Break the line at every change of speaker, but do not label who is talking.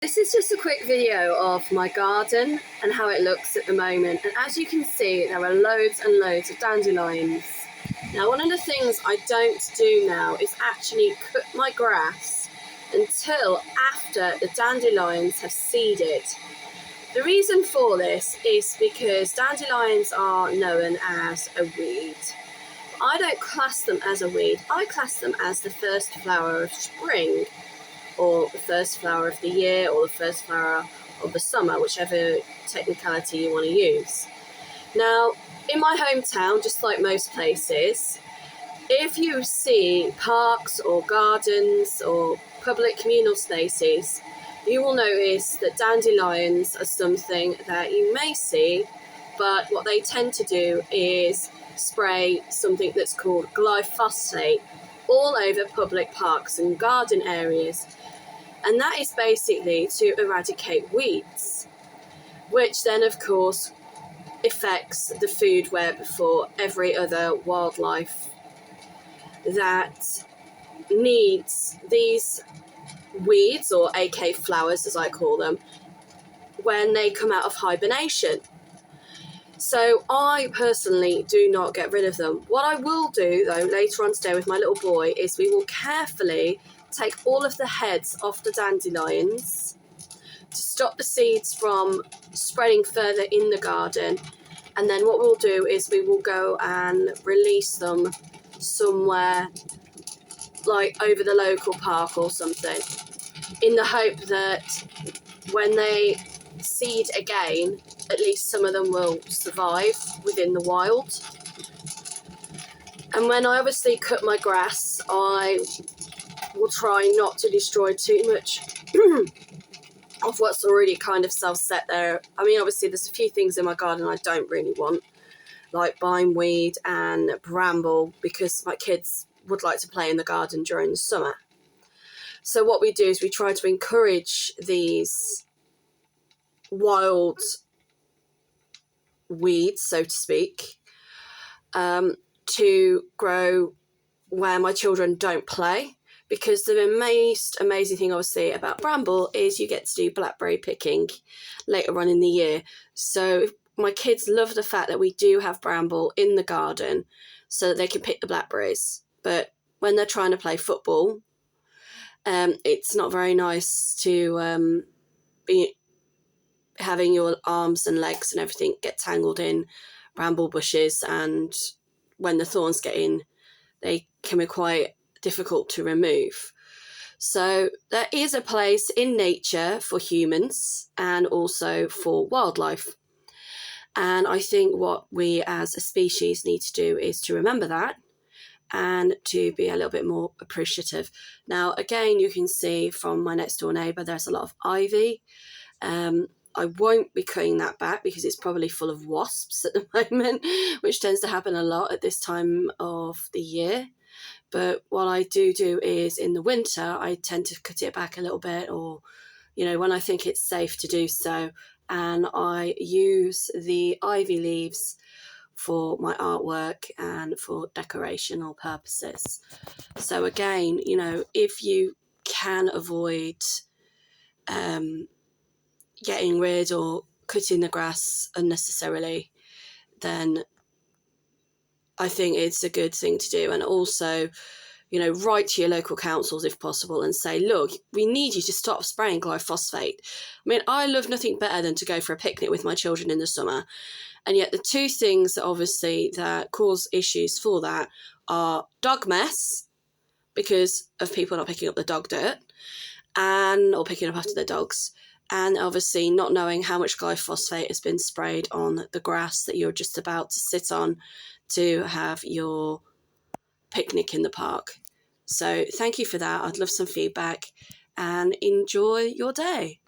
This is just a quick video of my garden and how it looks at the moment, and as you can see there are loads and loads of dandelions. Now one of the things I don't do now is actually cut my grass until after the dandelions have seeded. The reason for this is because dandelions are known as a weed. I don't class them as a weed, I class them as the first flower of spring, or the first flower of the year, or the first flower of the summer, whichever technicality you want to use. Now, in my hometown, just like most places, if you see parks or gardens or public communal spaces, you will notice that dandelions are something that you may see, but what they tend to do is spray something that's called glyphosate all over public parks and garden areas. And that is basically to eradicate weeds, which then of course affects the food web for every other wildlife that needs these weeds, or AK flowers as I call them, when they come out of hibernation. So I personally do not get rid of them. What I will do though later on today with my little boy is we will carefully take all of the heads off the dandelions to stop the seeds from spreading further in the garden, and then what we'll do is we will go and release them somewhere like over the local park or something, in the hope that when they seed again, at least some of them will survive within the wild. And when I obviously cut my grass, I will try not to destroy too much of what's already kind of self-set there. I mean, obviously there's a few things in my garden I don't really want, like bindweed and bramble, because my kids would like to play in the garden during the summer. So what we do is we try to encourage these wild weeds, so to speak, to grow where my children don't play. Because the most amazing thing, obviously, about bramble is you get to do blackberry picking later on in the year. So my kids love the fact that we do have bramble in the garden so that they can pick the blackberries. But when they're trying to play football, it's not very nice to be having your arms and legs and everything get tangled in bramble bushes, and when the thorns get in, they can be quite difficult to remove. So there is a place in nature for humans and also for wildlife, and I think what we as a species need to do is to remember that and to be a little bit more appreciative. Now again, you can see from my next door neighbour there's a lot of ivy. I won't be cutting that back because it's probably full of wasps at the moment, which tends to happen a lot at this time of the year. But what I do is in the winter, I tend to cut it back a little bit, or, you know, when I think it's safe to do so. And I use the ivy leaves for my artwork and for decorational purposes. So again, you know, if you can avoid getting rid or cutting the grass unnecessarily, then I think it's a good thing to do. And also, you know, write to your local councils if possible and say, look, we need you to stop spraying glyphosate. I mean, I love nothing better than to go for a picnic with my children in the summer. And yet the two things that obviously that cause issues for that are dog mess, because of people not picking up the dog dirt or picking up after their dogs, and obviously not knowing how much glyphosate has been sprayed on the grass that you're just about to sit on to have your picnic in the park. So thank you for that. I'd love some feedback, and enjoy your day.